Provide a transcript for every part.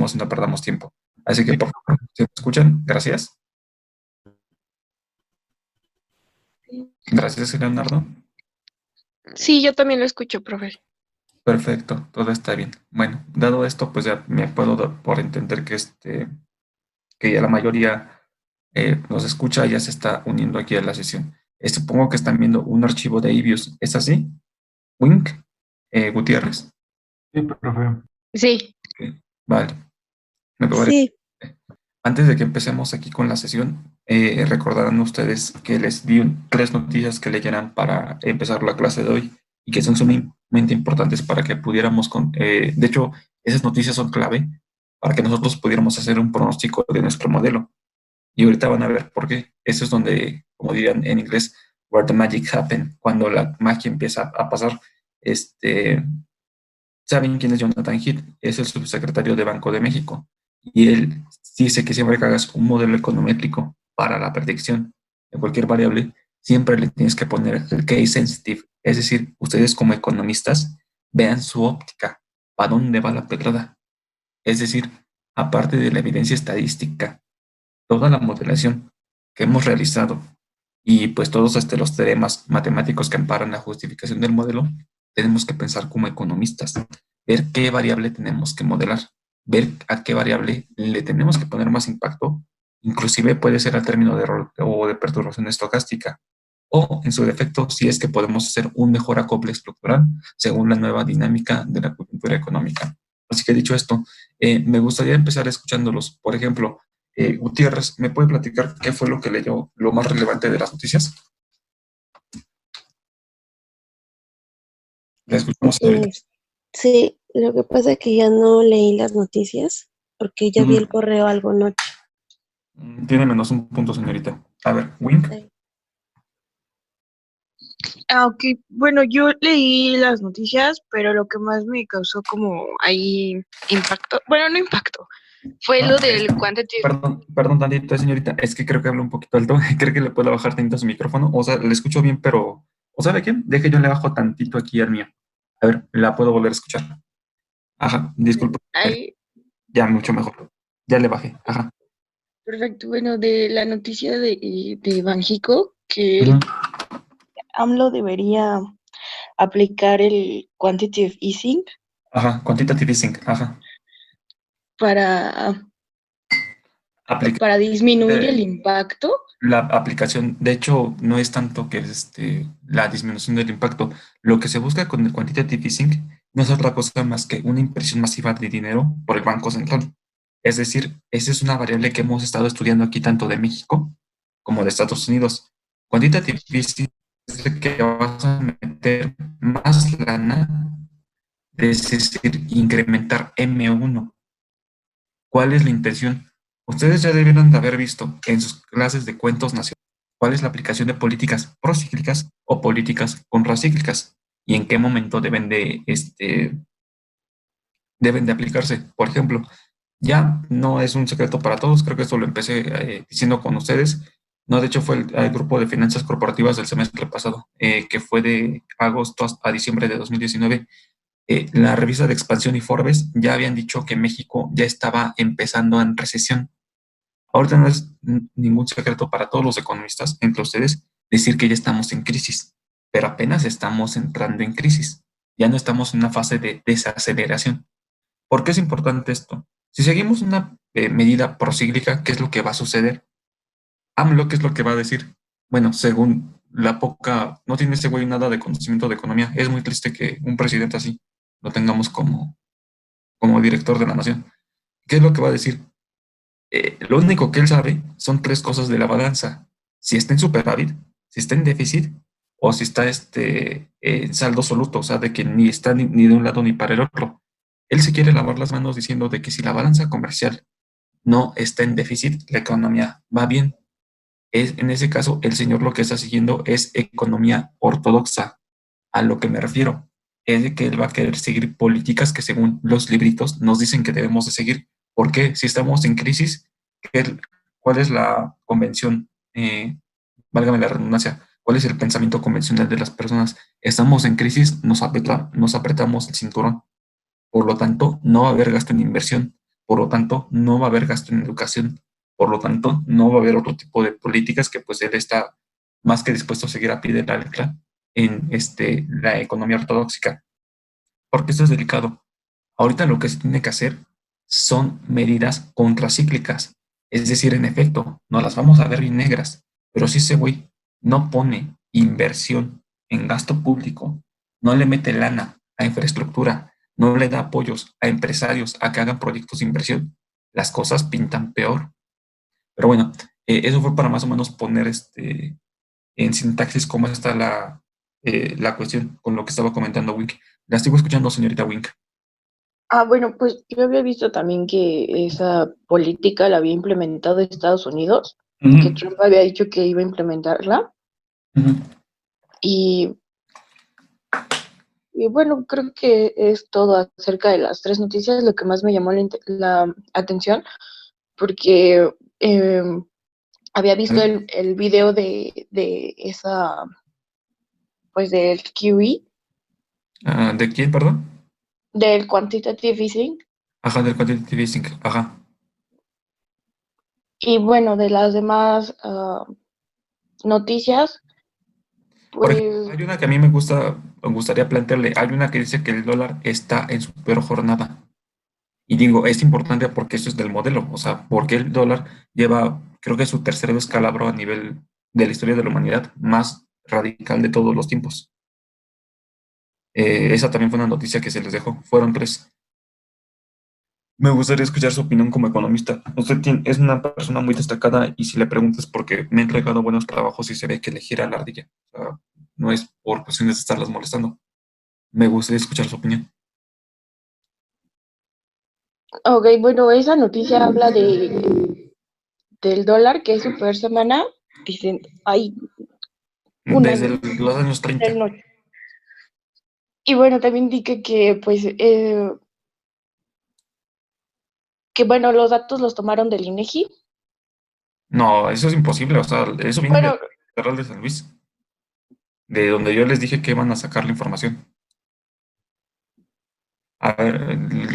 escuchemos y no perdamos tiempo. Así que, por favor, si me escuchan, gracias. Gracias, Leonardo. Sí, yo también lo escucho, profe. Perfecto, todo está bien. Bueno, dado esto, pues ya me puedo dar por entender que que ya la mayoría nos escucha y ya se está uniendo aquí a la sesión. Supongo que están viendo un archivo de Ibius. ¿Es así? Wink, Gutiérrez. Sí, profe. Sí. Ok, vale. Me parece. Sí, Antes de que empecemos aquí con la sesión, recordarán ustedes que les di tres noticias que leyeran para empezar la clase de hoy y que son sumamente importantes para que pudiéramos, de hecho, esas noticias son clave para que nosotros pudiéramos hacer un pronóstico de nuestro modelo. Y ahorita van a ver por qué. Eso es donde, como dirían en inglés, where the magic happen, cuando la magia empieza a pasar. Este, ¿Saben quién es Jonathan Heath? Es el subsecretario de Banco de México. Y él dice que siempre que hagas un modelo econométrico para la predicción de cualquier variable, siempre le tienes que poner el case sensitive. Es decir, ustedes como economistas vean su óptica, para dónde va la pedrada. Es decir, aparte de la evidencia estadística, toda la modelación que hemos realizado y pues todos los teoremas matemáticos que amparan la justificación del modelo, tenemos que pensar como economistas, ver qué variable tenemos que modelar, ver a qué variable le tenemos que poner más impacto, inclusive puede ser al término de error o de perturbación estocástica, o en su defecto, si es que podemos hacer un mejor acople estructural según la nueva dinámica de la coyuntura económica. Así que dicho esto, me gustaría empezar escuchándolos. Por ejemplo, Gutiérrez, ¿me puede platicar qué fue lo que leyó, lo más relevante de las noticias? La escuchamos ahorita. sí, lo que pasa es que ya no leí las noticias porque ya vi el correo algo noche. Tiene menos un punto, señorita. A ver, Wink. Ok. Bueno, yo leí las noticias, pero lo que más me causó como ahí impacto, bueno, no impacto, fue lo del quantitative. Perdón, tantito, señorita. Es que creo que habla un poquito alto. Creo que le puedo bajar tantito su micrófono. O sea, le escucho bien, pero. ¿O sabe qué? Deje, yo le bajo tantito aquí al mío. A ver, la puedo volver a escuchar. Ajá, disculpe. Ahí, Ya, mucho mejor. Ya le bajé. Ajá. perfecto. Bueno, de la noticia de Banjico, que AMLO debería aplicar el quantitative easing Ajá, quantitative easing. Ajá. para Aplica disminuir el impacto. la aplicación, de hecho, no es tanto que la disminución del impacto. Lo que se busca con el quantitative easing no es otra cosa más que una impresión masiva de dinero por el Banco Central. Es decir, esa es una variable que hemos estado estudiando aquí tanto de México como de Estados Unidos. Quantitative easing es de que vas a meter más lana, es decir, incrementar M1. ¿Cuál es la intención? Ustedes ya debieron de haber visto en sus clases de cuentos nacionales cuál es la aplicación de políticas procíclicas o políticas contracíclicas y en qué momento deben de aplicarse. Por ejemplo, ya no es un secreto para todos, creo que esto lo empecé diciendo con ustedes. No, de hecho fue el grupo de finanzas corporativas del semestre pasado, que fue de agosto a diciembre de 2019. La revista de Expansión y Forbes ya habían dicho que México ya estaba empezando en recesión. Ahorita no es ningún secreto para todos los economistas, entre ustedes, decir que ya estamos en crisis, pero apenas estamos entrando en crisis. Ya no estamos en una fase de desaceleración. ¿Por qué es importante esto? Si seguimos una medida procíclica, ¿qué es lo que va a suceder? AMLO, ¿qué es lo que va a decir? Bueno, según la poca, no tiene ese güey nada de conocimiento de economía. Es muy triste que un presidente así lo tengamos como director de la nación. ¿Qué es lo que va a decir? Lo único que él sabe son tres cosas de la balanza. Si está en superávit, si está en déficit o si está en saldo absoluto, o sea, de que ni está ni de un lado ni para el otro. Él se quiere lavar las manos diciendo de que si la balanza comercial no está en déficit, la economía va bien. En ese caso, el señor lo que está siguiendo es economía ortodoxa. A lo que me refiero es de que él va a querer seguir políticas que según los libritos nos dicen que debemos de seguir. ¿Por qué? Si estamos en crisis, ¿cuál es la convención? Válgame la redundancia. ¿Cuál es el pensamiento convencional de las personas? Estamos en crisis, nos apretamos el cinturón. Por lo tanto, no va a haber gasto en inversión. por lo tanto, no va a haber gasto en educación, por lo tanto, no va a haber otro tipo de políticas que pues él está más que dispuesto a seguir a pie de la letra en la economía ortodoxa, porque esto es delicado. Ahorita lo que se tiene que hacer son medidas contracíclicas, es decir, en efecto, no las vamos a ver bien negras, pero si ese güey no pone inversión en gasto público, no le mete lana a infraestructura, no le da apoyos a empresarios a que hagan proyectos de inversión, las cosas pintan peor. Pero bueno, eso fue para más o menos poner en sintaxis cómo está la cuestión con lo que estaba comentando Wink. La sigo escuchando, señorita Wink. Ah, bueno, pues yo había visto también que esa política la había implementado Estados Unidos, que Ujú, Trump había dicho que iba a implementarla. ujú. Y, y bueno, creo que es todo acerca de las tres noticias, lo que más me llamó la atención, porque eh, había visto el video de esa, pues del QE, Ah, ¿de quién, perdón? del quantitative easing, Ajá, del quantitative easing. Ajá. y bueno, de las demás noticias, Por ejemplo, pues, hay una que a mí me gustaría plantearle. Hay una que dice que el dólar está en su peor jornada. Y digo, es importante porque eso es del modelo. O sea, porque el dólar lleva, creo que es su tercer descalabro a nivel de la historia de la humanidad, más radical de todos los tiempos. Esa también fue una noticia que se les dejó. Fueron tres. Me gustaría escuchar su opinión como economista. Es una persona muy destacada y si le preguntas porque me ha entregado buenos trabajos y se ve que le gira la ardilla. O sea, no es por cuestiones de estarlas molestando. Me gustaría escuchar su opinión. ok, bueno, esa noticia habla del dólar, que es su peor semana, dicen, hay un Desde año, los años del 30. no. Y bueno, también indica pues, que bueno, los datos los tomaron del INEGI. No, eso es imposible. O sea, eso viene de Bueno, la Federal de San Luis, de donde yo les dije que iban a sacar la información. A ver,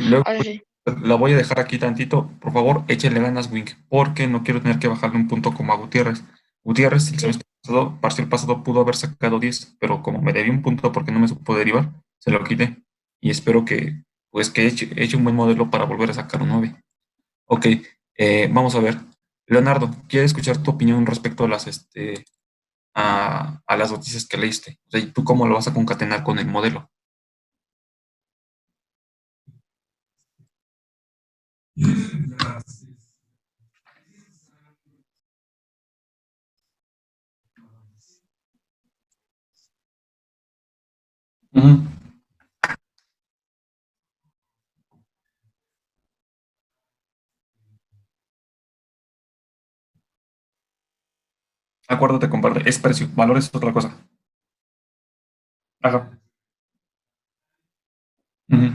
luego ahora sí. la voy a dejar aquí tantito. Por favor, échenle ganas, Wink, porque no quiero tener que bajarle un punto como a Gutiérrez. Gutiérrez, el Sí. semestre pasado, parcial pasado, pudo haber sacado 10, pero como me debí un punto porque no me supo derivar, se lo quité. Y espero que, pues, que eche un buen modelo para volver a sacar un 9. Ok, vamos a ver. Leonardo, quiero escuchar tu opinión respecto a a las noticias que leíste. O sea, ¿y tú cómo lo vas a concatenar con el modelo? Ujú. Acuérdate, compadre, es precio, valor es otra cosa. Ajá. Ujú.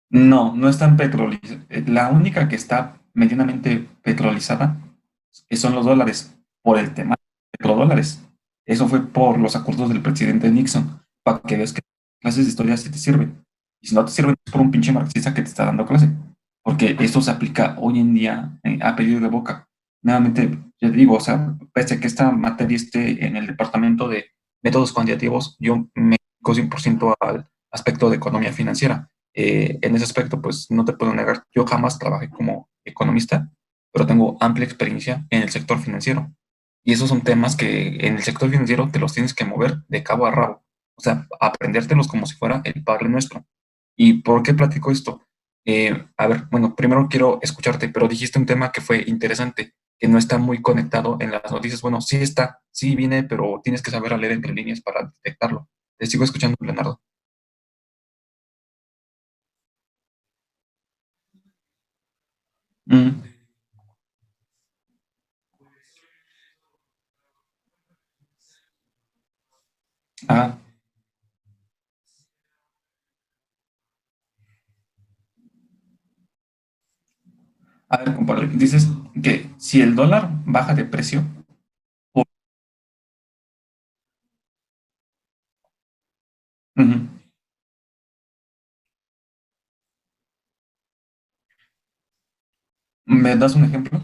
No, no están petrolizadas. La única que está medianamente petrolizada son los dólares, por el tema de petrodólares. Eso fue por los acuerdos del presidente Nixon, para que veas que clases de historia sí te sirven. Y si no te sirven, es por un pinche marxista que te está dando clase. Porque esto se aplica hoy en día a pedido de boca. Nuevamente, ya te digo, o sea, pese a que esta materia esté en el departamento de métodos cuantitativos, yo me dedico 100% al aspecto de economía financiera. En ese aspecto, pues no te puedo negar, yo jamás trabajé como economista, pero tengo amplia experiencia en el sector financiero. Y esos son temas que en el sector financiero te los tienes que mover de cabo a rabo. O sea, aprendértelos como si fuera el Padre Nuestro. ¿Y por qué platico esto? A ver, bueno, primero quiero escucharte, pero dijiste un tema que fue interesante, que no está muy conectado en las noticias. Bueno, sí está, sí viene, pero tienes que saber leer entre líneas para detectarlo. Te sigo escuchando, Leonardo. Mm, ah, a ver, compadre, dices que si el dólar baja de precio, Ujú. ¿Me das un ejemplo?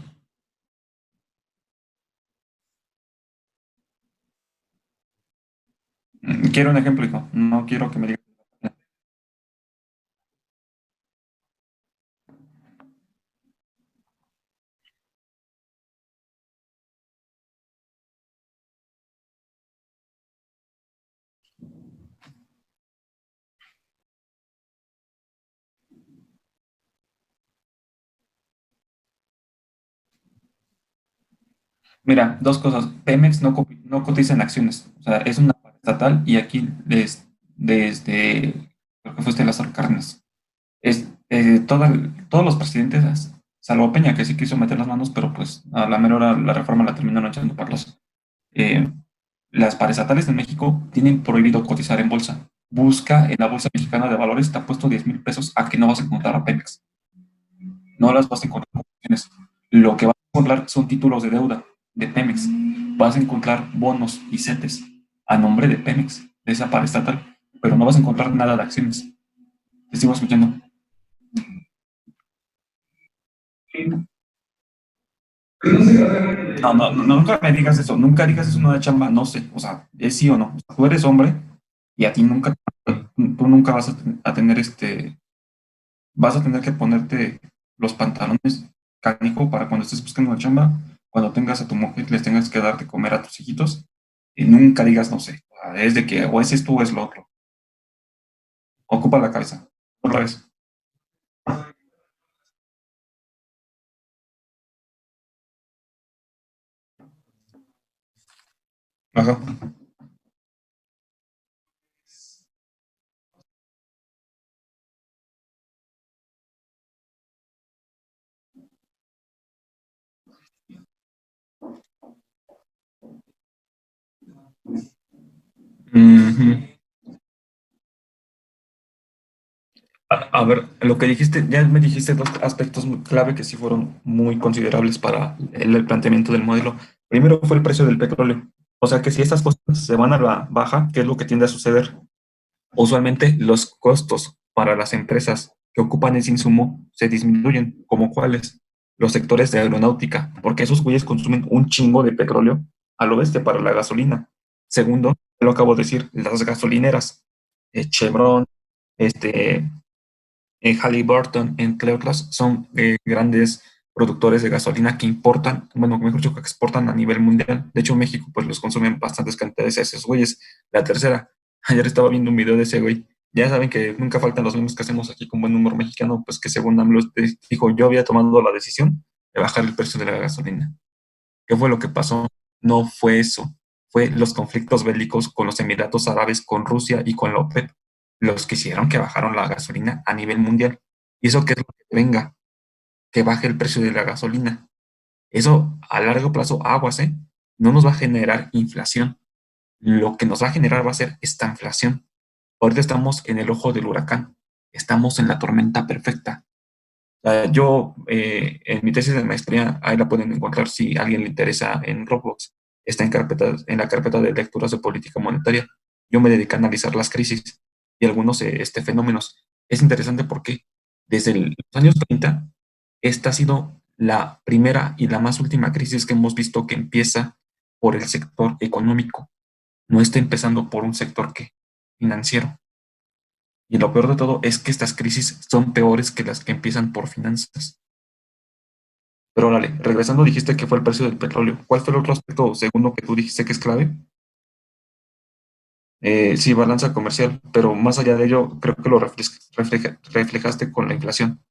Quiero un ejemplo, hijo. No quiero que me digas. Mira, dos cosas. Pemex no cotiza en acciones. O sea, es una estatal y aquí desde lo que fue este Lázaro Cárdenas. Todos los presidentes, salvo Peña, que sí quiso meter las manos, pero pues a la mera hora la reforma la terminaron echando para los. eh, las paraestatales en México tienen prohibido cotizar en bolsa. Busca en la Bolsa Mexicana de Valores, te ha puesto 10,000 pesos a que no vas a encontrar a Pemex. No las vas a encontrar con opciones. Lo que vas a encontrar son títulos de deuda de Pemex. Vas a encontrar bonos y CETES a nombre de Pemex, de esa paraestatal, pero no vas a encontrar nada de acciones. Te sigo escuchando. No, no, no, nunca me digas eso, nunca digas eso en una chamba, no sé, o sea, es sí o no. O sea, tú eres hombre y a ti nunca, tú nunca vas a tener vas a tener que ponerte los pantalones canijo para cuando estés buscando una chamba, cuando tengas a tu mujer, les tengas que dar de comer a tus hijitos, y nunca digas, no sé, o sea, es de que o es esto o es lo otro. Ocupa la cabeza. Otra vez. Ajá. Ujú. A ver, lo que dijiste, ya me dijiste dos aspectos muy clave que sí fueron muy considerables para el planteamiento del modelo. Primero fue el precio del petróleo. O sea que si estas cosas se van a la baja, ¿qué es lo que tiende a suceder? Usualmente los costos para las empresas que ocupan ese insumo se disminuyen, como cuáles los sectores de aeronáutica, porque esos güeyes consumen un chingo de petróleo a lo bestia para la gasolina. Segundo, lo acabo de decir, las gasolineras, Chevron, este, Halliburton, entre otras, son grandes productores de gasolina que importan, bueno, mejor dicho, que exportan a nivel mundial. De hecho, México, pues los consumen bastantes cantidades a esos güeyes. La tercera, ayer estaba viendo un video de ese güey. Ya saben que nunca faltan los mismos que hacemos aquí con buen humor mexicano, pues que según AMLO dijo, yo había tomado la decisión de bajar el precio de la gasolina. ¿Qué fue lo que pasó? No fue eso. Fue los conflictos bélicos con los Emiratos Árabes, con Rusia y con la OPEP, los que hicieron que bajaron la gasolina a nivel mundial. ¿Y eso qué es lo que venga? Que baje el precio de la gasolina. Eso a largo plazo, aguas, ¿eh? No nos va a generar inflación. Lo que nos va a generar va a ser esta inflación. Ahorita estamos en el ojo del huracán. Estamos en la tormenta perfecta. Yo, en mi tesis de maestría, ahí la pueden encontrar si a alguien le interesa en Roblox. Está en la carpeta de lecturas de política monetaria. Yo me dedico a analizar las crisis y algunos fenómenos. Es interesante porque desde los años 30, esta ha sido la primera y la más última crisis que hemos visto que empieza por el sector económico. No está empezando por un sector financiero. Y lo peor de todo es que estas crisis son peores que las que empiezan por finanzas. Pero órale, regresando, dijiste que fue el precio del petróleo. ¿Cuál fue el otro aspecto segundo que tú dijiste que es clave? Sí, balanza comercial, pero más allá de ello, creo que lo reflejaste con la inflación.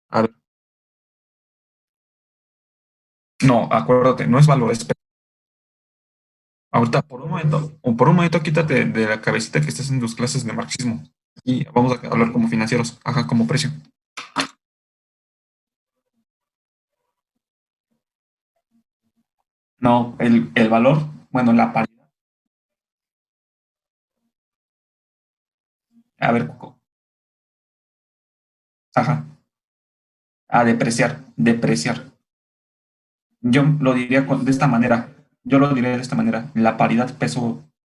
A ver, no, acuérdate, no es valor, es ahorita, por un momento, quítate de la cabecita que estés en tus clases de marxismo. Y vamos a hablar como financieros, ajá, como precio. No, el valor, bueno, la paridad. A ver, Coco, ajá, a depreciar, depreciar. Yo lo diría de esta manera. Yo lo diría de esta manera. La paridad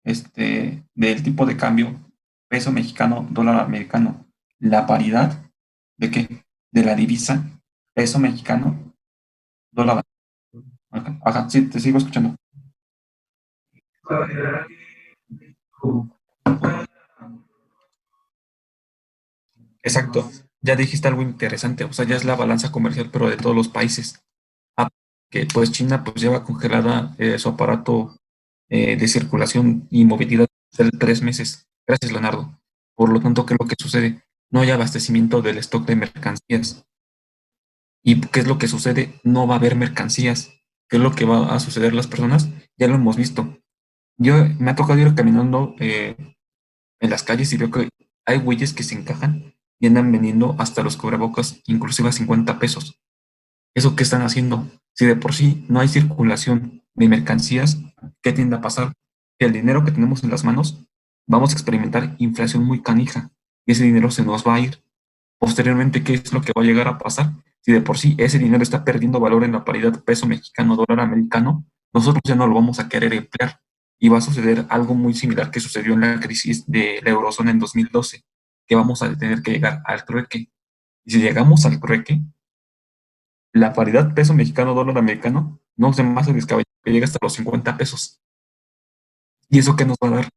del tipo de cambio peso mexicano, dólar americano, la paridad de qué? De la divisa peso mexicano, dólar. Ajá, ajá, sí, te sigo escuchando. Exacto. Ya dijiste algo interesante, o sea, ya es la balanza comercial, pero de todos los países. Ah, que pues China pues lleva congelada su aparato de circulación y movilidad de 3 meses. Gracias, Leonardo. Por lo tanto, ¿qué es lo que sucede? No hay abastecimiento del stock de mercancías. ¿Y qué es lo que sucede? No va a haber mercancías. ¿Qué es lo que va a suceder las personas? Ya lo hemos visto. Yo me ha tocado ir caminando en las calles y veo que hay güeyes que se encajan y andan vendiendo hasta los cubrebocas, inclusive a 50 pesos. ¿Eso qué están haciendo? Si de por sí no hay circulación de mercancías, ¿qué tiende a pasar? Que el dinero que tenemos en las manos, vamos a experimentar inflación muy canija y ese dinero se nos va a ir. Posteriormente, ¿qué es lo que va a llegar a pasar? Si de por sí ese dinero está perdiendo valor en la paridad peso mexicano-dólar americano, nosotros ya no lo vamos a querer emplear y va a suceder algo muy similar que sucedió en la crisis de la eurozona en 2012, que vamos a tener que llegar al trueque. Y si llegamos al trueque, la paridad peso mexicano-dólar americano no se más descabellado que llega hasta los 50 pesos. ¿Y eso qué nos va a dar?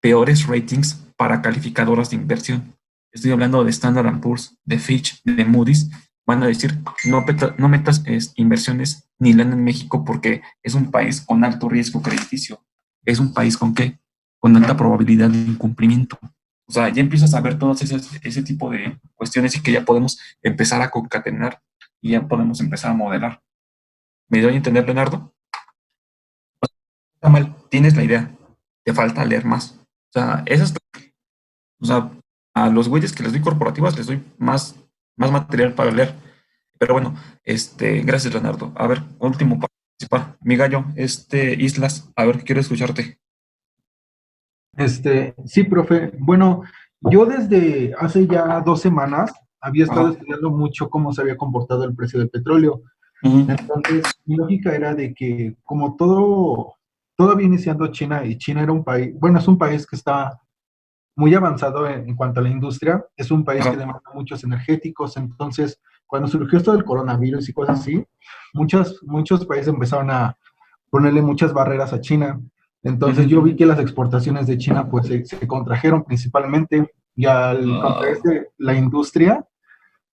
Peores ratings para calificadoras de inversión. Estoy hablando de Standard Poor's, de Fitch, de Moody's. Van a decir, no metas inversiones ni lana en México porque es un país con alto riesgo crediticio. ¿Es un país con qué? Con alta probabilidad de incumplimiento. O sea, ya empiezas a ver todos ese tipo de cuestiones y que ya podemos empezar a concatenar y ya podemos empezar a modelar. ¿Me doy a entender, Leonardo? Está mal, tienes la idea, te falta leer más. O sea, o sea, a los güeyes que les doy corporativas les doy más material para leer. Pero bueno, gracias, Leonardo. A ver, último para participar. Mi gallo, Islas, a ver, quiero escucharte. Sí, profe. Bueno, yo desde hace ya 2 semanas había estado Ajá. estudiando mucho cómo se había comportado el precio del petróleo. Ujú. Entonces, mi lógica era de que como todo había iniciando China y China era un país, bueno, es un país que está muy avanzado en cuanto a la industria, es un país que Ajá. demanda muchos energéticos, entonces, cuando surgió esto del coronavirus y cosas así, muchos países empezaron a ponerle muchas barreras a China. Entonces yo Ujú. vi que las exportaciones de China pues se contrajeron principalmente y al Ah, contraerse la industria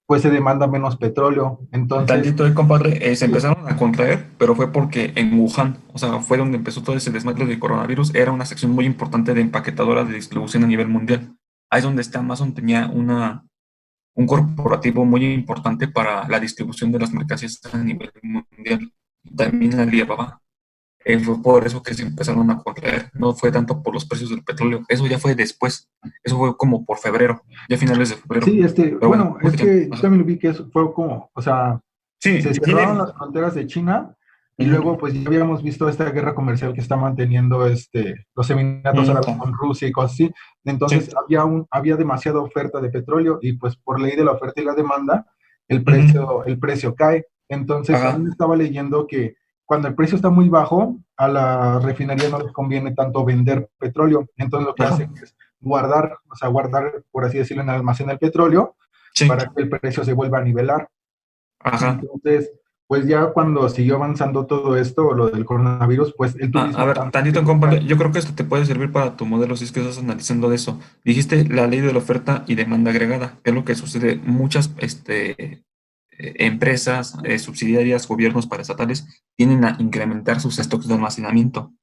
pues se demanda menos petróleo. Entonces, tantito, compadre, se sí, empezaron a contraer, pero fue porque en Wuhan, o sea, fue donde empezó todo ese desmadre del coronavirus, era una sección muy importante de empaquetadoras de distribución a nivel mundial. Ahí es donde Amazon tenía un corporativo muy importante para la distribución de las mercancías a nivel mundial. También Alibaba. Fue por eso que se empezaron a contraer. No fue tanto por los precios del petróleo. Eso ya fue después. Eso fue como por febrero, ya finales de febrero. sí, Pero bueno, bueno, es escuchen. que yo Ajá. también vi que eso fue como, o sea, se Sí, cerraron tiene. las fronteras de China y Ujú, luego pues ya habíamos visto esta guerra comercial que está manteniendo los Emiratos Árabes con Rusia y cosas así. sí. Entonces había demasiada oferta de petróleo y pues por ley de la oferta y la demanda Ujú, el precio cae. Entonces ajá. también estaba leyendo que cuando el precio está muy bajo, a la refinería no les conviene tanto vender petróleo. Entonces lo que Ajá. hacen es guardar, o sea, guardar, por así decirlo, en el almacén el petróleo Sí. para que el precio se vuelva a nivelar. Ajá. Entonces, pues ya cuando siguió avanzando todo esto, lo del coronavirus, pues el A turismo ver, también tantito se en fue compa, yo cayendo. creo que esto te puede servir para tu modelo si es que estás analizando de eso. Dijiste la ley de la oferta y demanda agregada, que es lo que sucede. Muchas empresas, subsidiarias, gobiernos paraestatales tienen a incrementar sus stocks de almacenamiento.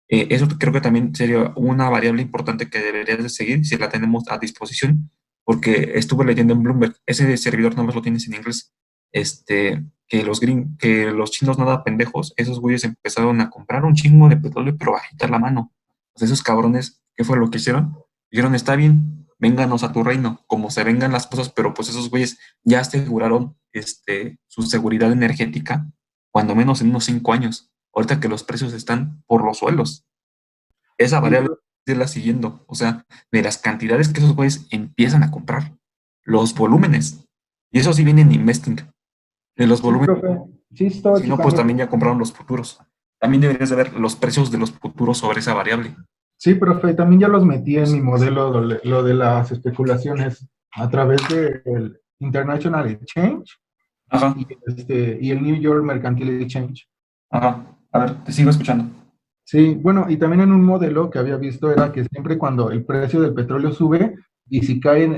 Eso creo que también sería una variable importante que deberías de seguir si la tenemos a disposición, porque estuve leyendo en Bloomberg, ese servidor nada más lo tienes en inglés, que los chinos nada pendejos, esos güeyes empezaron a comprar un chingo de petróleo, pero bajita la mano. Pues esos cabrones, ¿qué fue lo que hicieron? Dijeron, está bien, vénganos a tu reino, como se vengan las cosas, pero pues esos güeyes ya aseguraron su seguridad energética, cuando menos en unos 5 años. Ahorita que los precios están por los suelos. Esa Sí, variable es la siguiendo, o sea, de las cantidades que esos güeyes empiezan a comprar, los volúmenes. Y eso sí viene en investing, de los sí, volúmenes. profe, sí estaba Si no, pues checando. también ya compraron los futuros. También deberías de ver los precios de los futuros sobre esa variable. Sí, profe, también ya los metí en mi modelo, lo de las especulaciones a través del International Exchange Ajá, y el New York Mercantile Exchange. ajá. A ver, te sigo escuchando. Sí, bueno, y también en un modelo que había visto era que siempre cuando el precio del petróleo sube y si caen,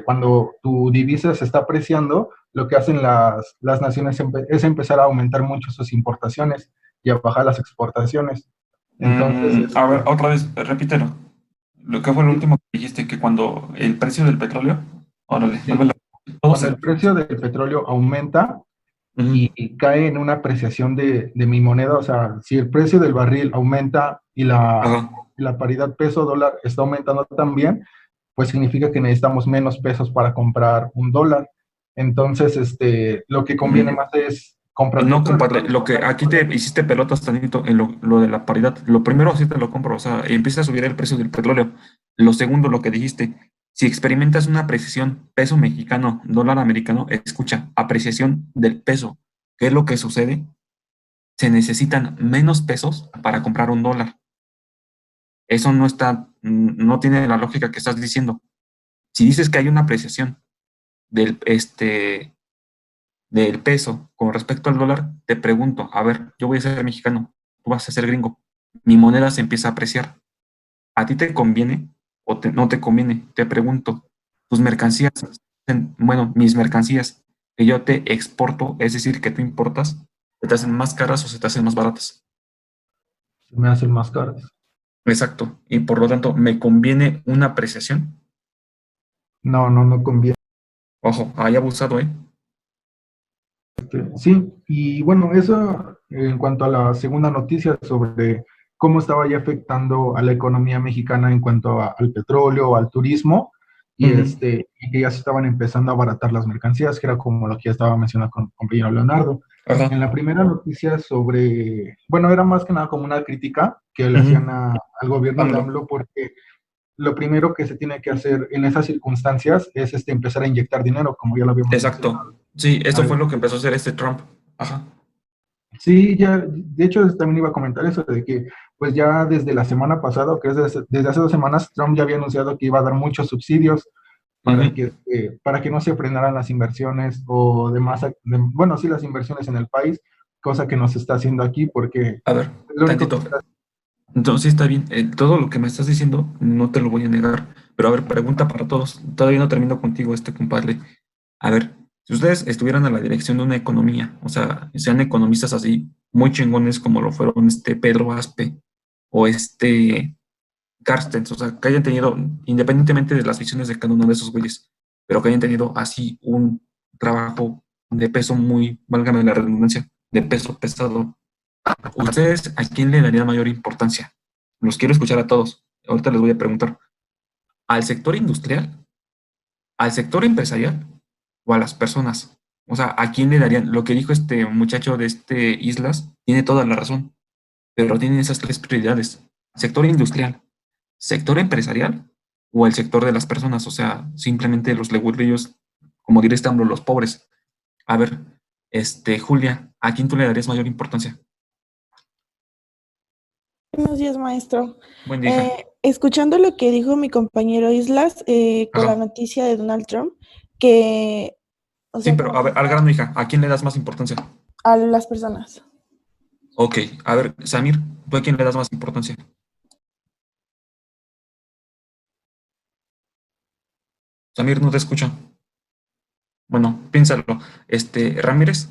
cuando tu divisa se está apreciando, lo que hacen las naciones es empezar a aumentar mucho sus importaciones y a bajar las exportaciones. Entonces, A ver, otra vez, repítelo. Lo que fue lo sí, último que dijiste, que cuando el precio del petróleo, órale, sí, vuelve todo cuando se... el precio del petróleo aumenta Ujú, y cae en una apreciación de mi moneda, o sea, si el precio del barril aumenta y ajá. la paridad peso-dólar está aumentando también, pues significa que necesitamos menos pesos para comprar un dólar. Entonces, lo que conviene Mm, más es comprar No, petróleo. compadre, lo que aquí te hiciste pelotas tantito en lo de la paridad. Lo primero sí te lo compro, o sea, empieza a subir el precio del petróleo. Lo segundo, lo que dijiste, si experimentas una apreciación peso mexicano, dólar americano, escucha, apreciación del peso. ¿Qué es lo que sucede? Se necesitan menos pesos para comprar un dólar. Eso no está, no tiene la lógica que estás diciendo. Si dices que hay una apreciación del, del peso con respecto al dólar, te pregunto, a ver, yo voy a ser mexicano, tú vas a ser gringo, mi moneda se empieza a apreciar. ¿A ti te conviene o no te conviene? Te pregunto, tus mercancías, bueno, mis mercancías que yo te exporto, es decir, que tú importas, ¿se te hacen más caras o se te hacen más baratas? Se me hacen más caros. Exacto. Y por lo tanto, ¿me conviene una apreciación? No, no, no conviene. Ojo, hay abusado, ¿eh? Sí, y bueno, eso en cuanto a la segunda noticia sobre cómo estaba ya afectando a la economía mexicana en cuanto al petróleo, al turismo, Ujú. y que ya se estaban empezando a abaratar las mercancías, que era como lo que ya estaba mencionando con compañero Leonardo. Ajá. En la primera noticia sobre, bueno, era más que nada como una crítica que le Ujú. hacían al gobierno de AMLO. AMLO, porque lo primero que se tiene que hacer en esas circunstancias es empezar a inyectar dinero, como ya lo habíamos mencionado. Exacto. Sí, esto fue Al- lo que empezó a hacer este Trump. Ajá. Sí, ya, de hecho también iba a comentar eso, de que pues ya desde la semana pasada, o que es desde hace 2 semanas, Trump ya había anunciado que iba a dar muchos subsidios Ujú. para que no se frenaran las inversiones o demás, bueno, sí, las inversiones en el país, cosa que no se está haciendo aquí porque A ver, lo único que tantito. está... Entonces sí está bien. Todo lo que me estás diciendo no te lo voy a negar. Pero a ver, pregunta para todos. Todavía no termino contigo, compadre. A ver, si ustedes estuvieran a la dirección de una economía, o sea, sean economistas así, muy chingones como lo fueron Pedro Aspe o Carstens, o sea, que hayan tenido, independientemente de las visiones de cada uno de esos güeyes, pero que hayan tenido así un trabajo de peso muy, válgame la redundancia, de peso pesado. ¿Ustedes a quién le darían mayor importancia? Los quiero escuchar a todos. Ahorita les voy a preguntar. ¿Al sector industrial? ¿Al sector empresarial? ¿O a las personas? O sea, ¿a quién le darían? Lo que dijo este muchacho de Islas tiene toda la razón, pero tienen esas tres prioridades. Sector industrial, sector empresarial o el sector de las personas, o sea, simplemente los legurrillos, como diría AMLO, los pobres. A ver, Julia, ¿a quién tú le darías mayor importancia? Buenos días, maestro. Buen día, hija. Escuchando lo que dijo mi compañero Islas con la Ajá. noticia de Donald Trump, que, o Sí, sea, pero como a que ver, al grano, hija, ¿a quién le das más importancia? a las personas. Ok, a ver, Samir, ¿tú a quién le das más importancia? Samir, no te escucha. Bueno, piénsalo. Ramírez,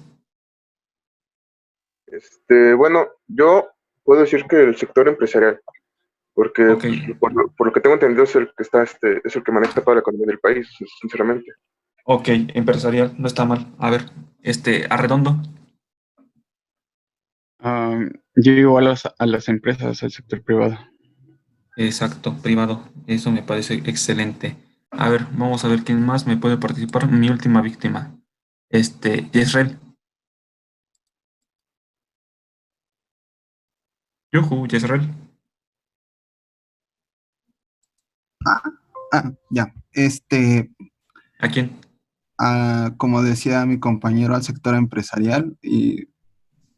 Bueno, yo puedo decir que el sector empresarial, porque ok, pues, por lo que tengo entendido es el que está, es el que maneja toda la economía del país, sinceramente. ok, empresarial, no está mal. A ver, Arredondo, Yo igual a las empresas, al sector privado. exacto, privado, eso me parece excelente. A ver, vamos a ver quién más me puede participar. Mi última víctima, Yesrel. Yuhu, Yesrel. Ya. ¿A quién? Como decía mi compañero, al sector empresarial y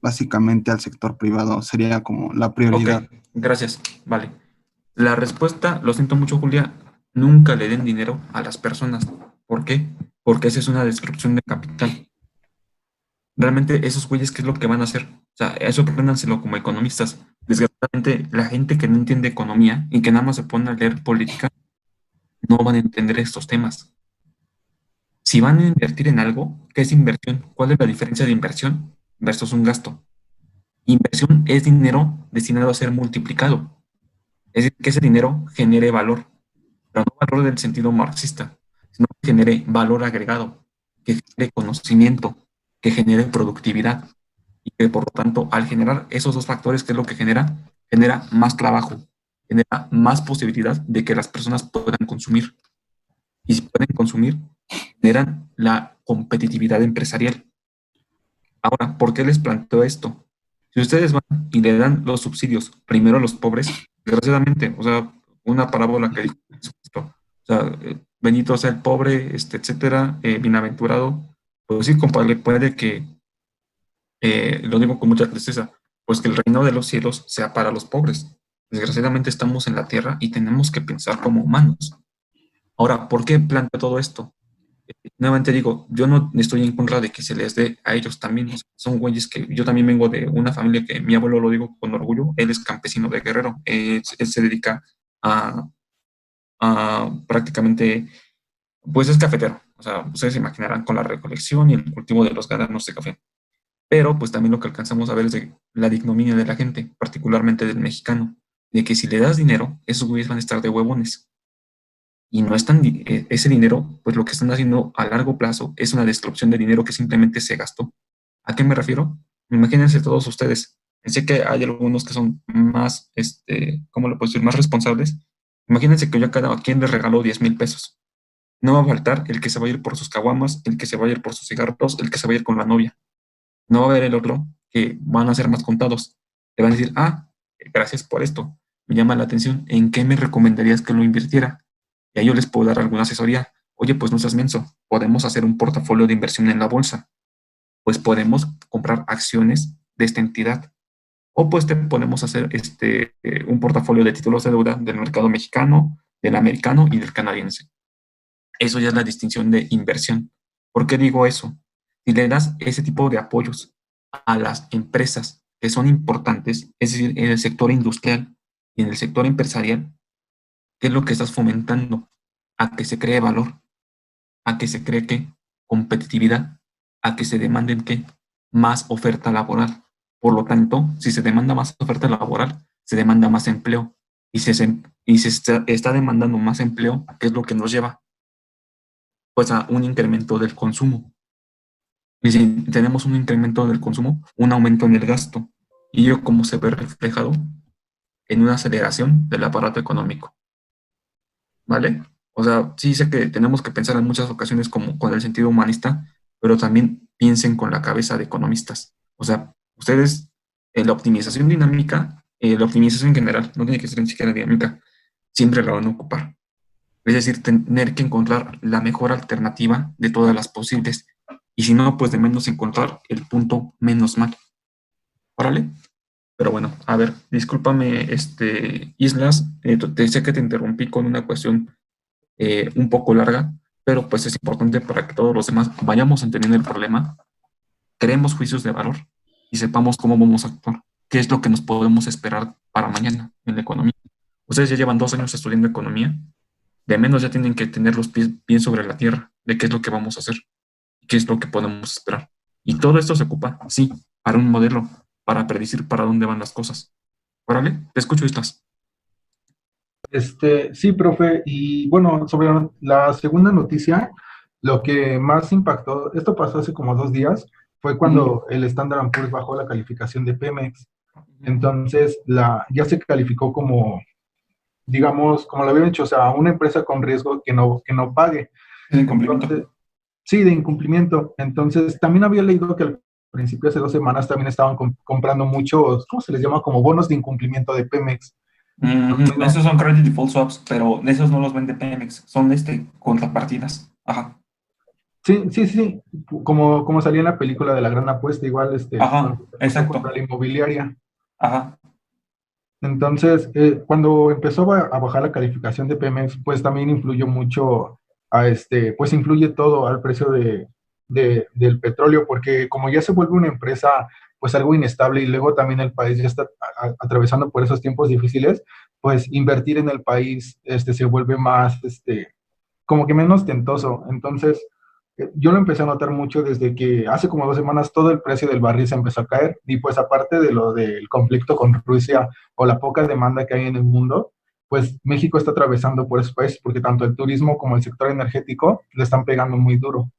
básicamente al sector privado sería como la Ok, prioridad. gracias, vale. La respuesta, lo siento mucho, Julia, nunca le den dinero a las personas. ¿Por qué? Porque esa es una destrucción de capital. Realmente esos güeyes, ¿qué es lo que van a hacer? O sea, eso apréndanselo como economistas. Desgraciadamente, la gente que no entiende economía y que nada más se pone a leer política, no van a entender estos temas. Si van a invertir en algo, ¿qué es inversión? ¿Cuál es la diferencia de inversión versus un gasto? Inversión es dinero destinado a ser multiplicado. Es decir, que ese dinero genere valor, pero no valor del sentido marxista, sino que genere valor agregado, que genere conocimiento, que genere productividad y que por lo tanto al generar esos dos factores, ¿qué es lo que genera? Genera más trabajo, genera más posibilidad de que las personas puedan consumir. Y si pueden consumir, generan la competitividad empresarial. Ahora, ¿por qué les planteo esto? Si ustedes van y le dan los subsidios primero a los pobres, desgraciadamente, o sea, una parábola que dijo Jesucristo, o sea, bendito sea el pobre, etcétera, bienaventurado, pues sí, compadre, puede que, lo digo con mucha tristeza, pues que el reino de los cielos sea para los pobres. Desgraciadamente estamos en la tierra y tenemos que pensar como humanos. Ahora, ¿por qué planteo todo esto? Nuevamente digo, yo no estoy en contra de que se les dé a ellos también. O sea, son güeyes que yo también vengo de una familia que mi abuelo, lo digo con orgullo, él es campesino de Guerrero. Él se dedica a, a prácticamente, pues es cafetero. O sea, ustedes se imaginarán con la recolección y el cultivo de los granos de café. Pero pues también lo que alcanzamos a ver es de la ignominia de la gente, particularmente del mexicano, de que si le das dinero, esos güeyes van a estar de huevones y no están, ese dinero, pues lo que están haciendo a largo plazo es una destrucción de dinero que simplemente se gastó. ¿A qué me refiero? Imagínense todos ustedes. Sé que hay algunos que son más, ¿cómo lo puedo decir? Más responsables. Imagínense que yo a cada quien le regaló 10,000 pesos. No va a faltar el que se va a ir por sus caguamas, el que se va a ir por sus cigarros, el que se va a ir con la novia. No va a haber el otro que van a ser más contados. Le van a decir, gracias por esto. Me llama la atención. ¿En qué me recomendarías que lo invirtiera? Y ahí yo les puedo dar alguna asesoría. Oye, pues no seas menso, podemos hacer un portafolio de inversión en la bolsa. Pues podemos comprar acciones de esta entidad. O pues te podemos hacer un portafolio de títulos de deuda del mercado mexicano, del americano y del canadiense. Eso ya es la distinción de inversión. ¿Por qué digo eso? Si le das ese tipo de apoyos a las empresas que son importantes, es decir, en el sector industrial y en el sector empresarial, ¿qué es lo que estás fomentando? A que se cree valor, a que se cree que competitividad, a que se demanden que más oferta laboral. Por lo tanto, si se demanda más oferta laboral, se demanda más empleo. Y se está demandando más empleo, ¿qué es lo que nos lleva? Pues a un incremento del consumo. Y si tenemos un incremento del consumo, un aumento en el gasto. Y ello como se ve reflejado en una aceleración del aparato económico. ¿Vale? O sea, sí sé que tenemos que pensar en muchas ocasiones como con el sentido humanista, pero también piensen con la cabeza de economistas. O sea, ustedes, en la optimización dinámica, la optimización en general, no tiene que ser ni siquiera dinámica, siempre la van a ocupar. Es decir, tener que encontrar la mejor alternativa de todas las posibles. Y si no, pues de menos encontrar el punto menos mal. ¿Órale? Pero bueno, a ver, discúlpame, Islas, te sé que te interrumpí con una cuestión un poco larga, pero pues es importante para que todos los demás vayamos entendiendo el problema, creemos juicios de valor y sepamos cómo vamos a actuar, qué es lo que nos podemos esperar para mañana en la economía. Ustedes ya llevan 2 años estudiando economía, de menos ya tienen que tener los pies bien sobre la tierra de qué es lo que vamos a hacer, qué es lo que podemos esperar. Y todo esto se ocupa, sí, para un modelo, para predecir para dónde van las cosas. Órale, te escucho, Islas. Sí, profe, y bueno, sobre la segunda noticia, lo que más impactó, esto pasó hace como 2 días, fue cuando el Standard Poor's bajó la calificación de Pemex. Entonces, ya se calificó como, digamos, como lo habían hecho, o sea, una empresa con riesgo que no pague. El incumplimiento. Entonces, sí, de incumplimiento. Entonces, también había leído que al principio, hace 2 semanas, también estaban comprando muchos, ¿cómo se les llama? Como bonos de incumplimiento de Pemex. Esos son credit default swaps, pero esos no los vende Pemex, son contrapartidas. Ajá. Sí, sí, sí, como salía en la película de la gran apuesta, igual Ajá, exacto. contra la inmobiliaria. Ajá. Entonces, cuando empezó a bajar la calificación de Pemex, pues también influyó mucho pues influye todo al precio del petróleo, porque como ya se vuelve una empresa, pues algo inestable y luego también el país ya está atravesando por esos tiempos difíciles, pues invertir en el país, se vuelve más, como que menos tentoso. Entonces, yo lo empecé a notar mucho desde que hace como 2 semanas todo el precio del barril se empezó a caer y pues aparte de lo del conflicto con Rusia o la poca demanda que hay en el mundo, pues México está atravesando por esos países porque tanto el turismo como el sector energético le están pegando muy duro.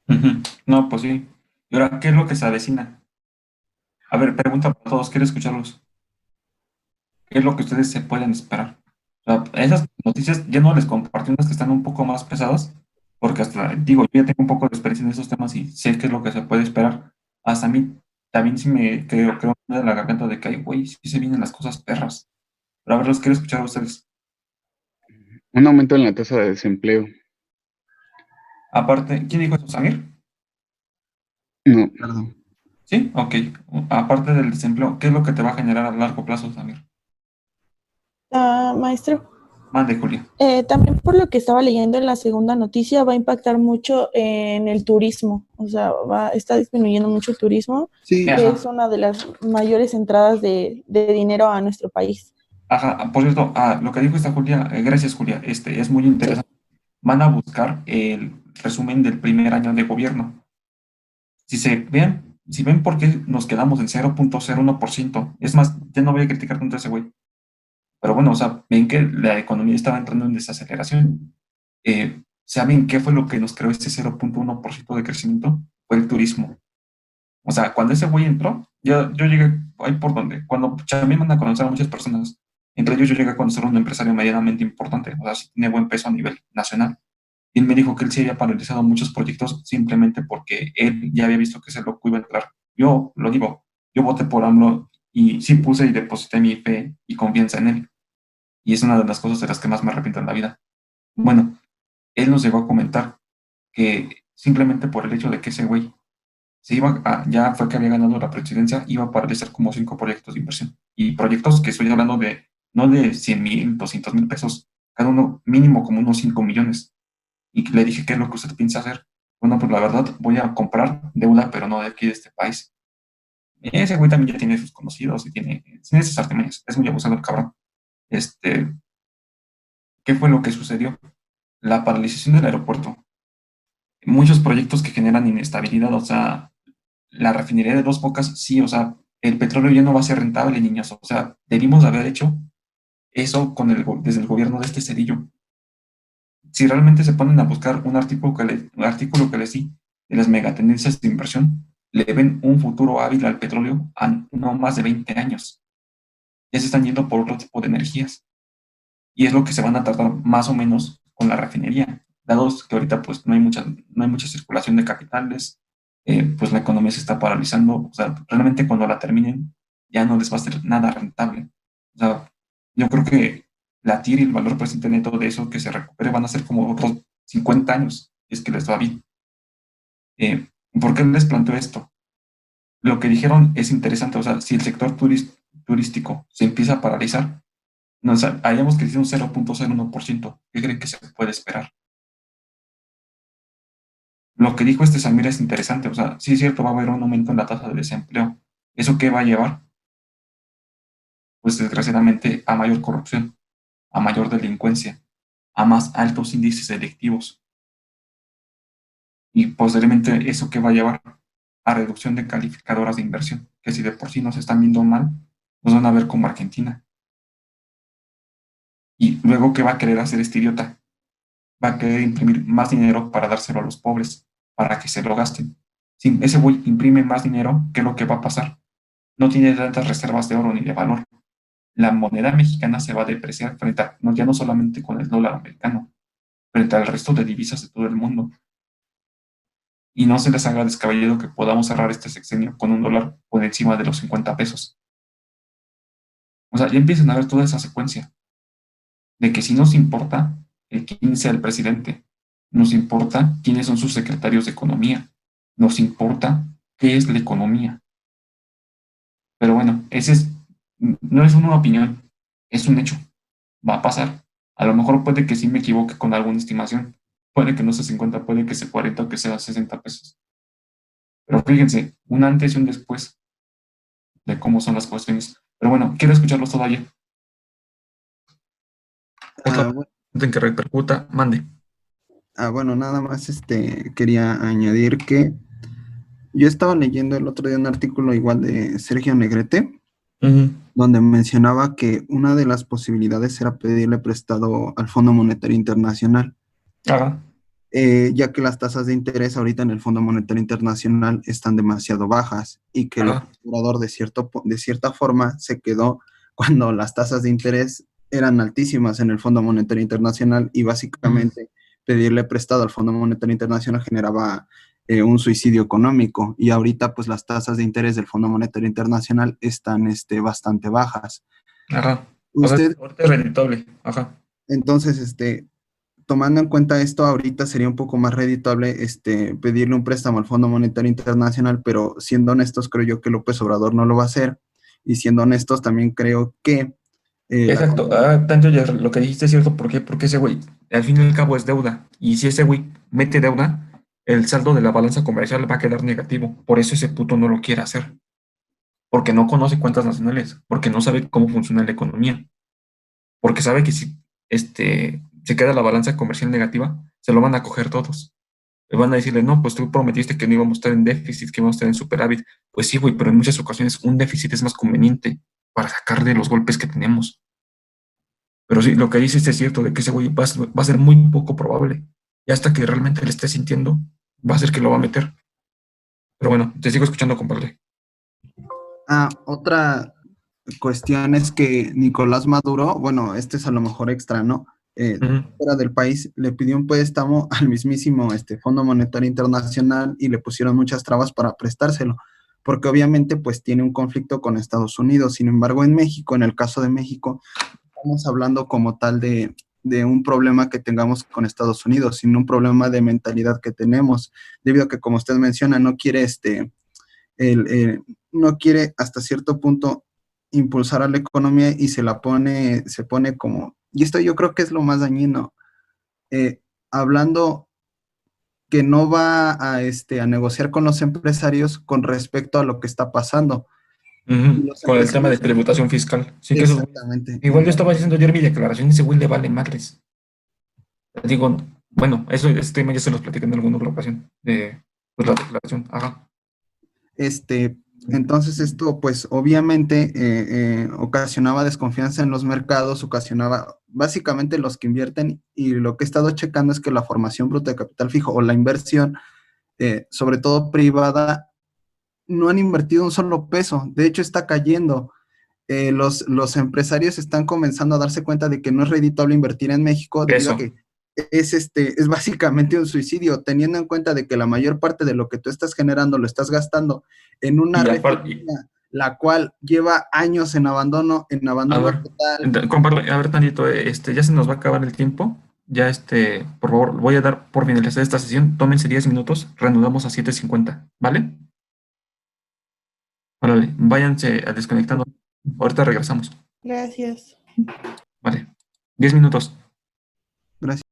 Ujú. No, pues sí. ¿Y ahora qué es lo que se avecina? A ver, pregunta para todos, quiero escucharlos. ¿Qué es lo que ustedes se pueden esperar? O sea, esas noticias ya no les compartí unas que están un poco más pesadas, porque hasta, digo, yo ya tengo un poco de experiencia en esos temas y sé qué es lo que se puede esperar. Hasta a mí también sí me creo de la garganta de que, ay, güey, sí se vienen las cosas perras. Pero a ver, los quiero escuchar a ustedes. Un aumento en la tasa de desempleo. Aparte, ¿quién dijo eso? ¿Samir? No, Perdón. Sí, ok. Aparte del desempleo, ¿qué es lo que te va a generar a largo plazo, Samir? Maestro, Mande, Julia. también por lo que estaba leyendo en la segunda noticia, va a impactar mucho en el turismo, o sea, está disminuyendo mucho el turismo, Sí, que Ajá. es una de las mayores entradas de dinero a nuestro país. Ajá, por cierto, lo que dijo esta Julia, gracias Julia, es muy Sí. interesante. Van a buscar el resumen del primer año de gobierno. Si ven por qué nos quedamos en 0.01%, es más, ya no voy a criticar tanto a ese güey, pero bueno, o sea, ven que la economía estaba entrando en desaceleración. ¿Saben qué fue lo que nos creó este 0.1% de crecimiento? Fue el turismo. O sea, cuando ese güey entró, yo llegué ahí por donde, cuando también van a conocer a muchas personas, entre ellos yo llegué a conocer a un empresario medianamente importante, o sea, sí tiene buen peso a nivel nacional. Y él me dijo que él sí había paralizado muchos proyectos simplemente porque él ya había visto que ese loco iba a entrar. Yo lo digo, yo voté por AMLO y sí puse y deposité mi fe y confianza en él. Y es una de las cosas de las que más me arrepiento en la vida. Bueno, él nos llegó a comentar que simplemente por el hecho de que ese güey ya fue que había ganado la presidencia, iba a paralizar como 5 proyectos de inversión. Y proyectos que estoy hablando de, no de 100,000, 200,000 pesos, cada uno mínimo como unos 5 millones. Y le dije, ¿qué es lo que usted piensa hacer? Bueno, pues la verdad, voy a comprar deuda, pero no de aquí, de este país. Ese güey también ya tiene sus conocidos y tiene sus artimañas. Es muy abusado el cabrón. Este, ¿Qué fue lo que sucedió? La paralización del aeropuerto. Muchos proyectos que generan inestabilidad, o sea, la refinería de Dos Bocas, sí, o sea, el petróleo ya no va a ser rentable, niños. O sea, debimos haber hecho eso desde el gobierno de este Cedillo. Si realmente se ponen a buscar un artículo que les di de las megatendencias de inversión, le ven un futuro hábil al petróleo a no más de 20 años. Ya se están yendo por otro tipo de energías. Y es lo que se van a tardar más o menos con la refinería, dados que ahorita pues no hay mucha circulación de capitales, pues la economía se está paralizando, o sea, realmente cuando la terminen ya no les va a ser nada rentable. O sea, yo creo que la TIR y el valor presente neto de eso que se recupere van a ser como otros 50 años, si es que les va bien. ¿Por qué les planteo esto? Lo que dijeron es interesante, o sea, si el sector turístico se empieza a paralizar, nos hayamos crecido un 0.01%. ¿Qué creen que se puede esperar? Lo que dijo este Samir es interesante, o sea, sí es cierto, va a haber un aumento en la tasa de desempleo. ¿Eso qué va a llevar? Pues desgraciadamente a mayor corrupción, a mayor delincuencia, a más altos índices delictivos. Y posteriormente, ¿eso qué va a llevar? A reducción de calificadoras de inversión, que si de por sí nos están viendo mal, nos van a ver como Argentina. Y luego, ¿qué va a querer hacer este idiota? Va a querer imprimir más dinero para dárselo a los pobres, para que se lo gasten. Si ese güey imprime más dinero, ¿qué es lo que va a pasar? No tiene tantas reservas de oro ni de valor. La moneda mexicana se va a depreciar ya no solamente con el dólar americano, frente al resto de divisas de todo el mundo. Y no se les haga descabellado que podamos cerrar este sexenio con un dólar por encima de los 50 pesos. O sea, ya empiezan a ver toda esa secuencia de que si nos importa quién sea el presidente, nos importa quiénes son sus secretarios de economía, nos importa qué es la economía. Pero bueno, no es una opinión, es un hecho, va a pasar. A lo mejor puede que sí me equivoque con alguna estimación, puede que no sea 50, puede que sea 40 o que sea 60 pesos. Pero fíjense, un antes y un después de cómo son las cuestiones. Pero bueno, quiero escucharlos todavía. Otra Bueno, pregunta en que repercuta, mande. bueno, nada más quería añadir que yo estaba leyendo el otro día un artículo igual de Sergio Negrete, donde mencionaba que una de las posibilidades era pedirle prestado al Fondo Monetario Internacional, Ajá, ya que las tasas de interés ahorita en el Fondo Monetario Internacional están demasiado bajas y que ajá, López Obrador de cierta forma se quedó cuando las tasas de interés eran altísimas en el Fondo Monetario Internacional y básicamente pedirle prestado al Fondo Monetario Internacional generaba un suicidio económico y ahorita pues las tasas de interés del Fondo Monetario Internacional están bastante bajas. ajá. O sea, Usted, ahorita es reditable. Ajá. entonces, tomando en cuenta esto, ahorita sería un poco más redituable pedirle un préstamo al Fondo Monetario Internacional, pero siendo honestos, creo yo que López Obrador no lo va a hacer. Y siendo honestos, también creo que la Exacto. Tanto ya lo que dijiste es cierto. ¿Por qué? Porque ese güey, al fin y al cabo, es deuda. Y si ese güey mete deuda, el saldo de la balanza comercial va a quedar negativo. Por eso ese puto no lo quiere hacer. Porque no conoce cuentas nacionales. Porque no sabe cómo funciona la economía. Porque sabe que si se queda la balanza comercial negativa, se lo van a coger todos. Le van a decirle, no, pues tú prometiste que no íbamos a estar en déficit, que íbamos a estar en superávit. Pues sí, güey, pero en muchas ocasiones un déficit es más conveniente para sacar de los golpes que tenemos. Pero sí, lo que dices es cierto, de que ese güey va a ser muy poco probable. Y hasta que realmente le esté sintiendo, va a ser que lo va a meter. Pero bueno, te sigo escuchando, compadre. Otra cuestión es que Nicolás Maduro, bueno, este es a lo mejor extra, ¿no? Ujú. Fuera del país, le pidió un préstamo al mismísimo Fondo Monetario Internacional y le pusieron muchas trabas para prestárselo, porque obviamente pues tiene un conflicto con Estados Unidos. Sin embargo, en México, en el caso de México, estamos hablando como tal de un problema que tengamos con Estados Unidos, sino un problema de mentalidad que tenemos, debido a que, como usted menciona, no quiere el, no quiere hasta cierto punto impulsar a la economía y se pone como, y esto yo creo que es lo más dañino, hablando que no va a negociar con los empresarios con respecto a lo que está pasando. Y Ujú. los Con el tema de empresarios, tributación fiscal. Sí que eso, exactamente. igual yo estaba diciendo ayer mi declaración, ese güey le vale madres. Digo, bueno, ese tema ya se los platicé en alguna otra ocasión, de pues, la declaración. Ajá. Este, entonces esto pues obviamente ocasionaba desconfianza en los mercados, ocasionaba básicamente los que invierten y lo que he estado checando es que la formación bruta de capital fijo o la inversión, sobre todo privada, no han invertido un solo peso, de hecho está cayendo. Los empresarios están comenzando a darse cuenta de que no es redituable invertir en México debido a Eso. que es básicamente un suicidio, teniendo en cuenta de que la mayor parte de lo que tú estás generando lo estás gastando en una Y aparte, refinería, la cual lleva años en a abandono ver, total. compadre, a ver, tantito, ya se nos va a acabar el tiempo. Ya, por favor, voy a dar por finalizar esta sesión. Tómense 10 minutos, reanudamos a 7:50, ¿vale? Órale, váyanse a desconectando. Ahorita regresamos, Gracias. ¿vale? 10 minutos. Gracias.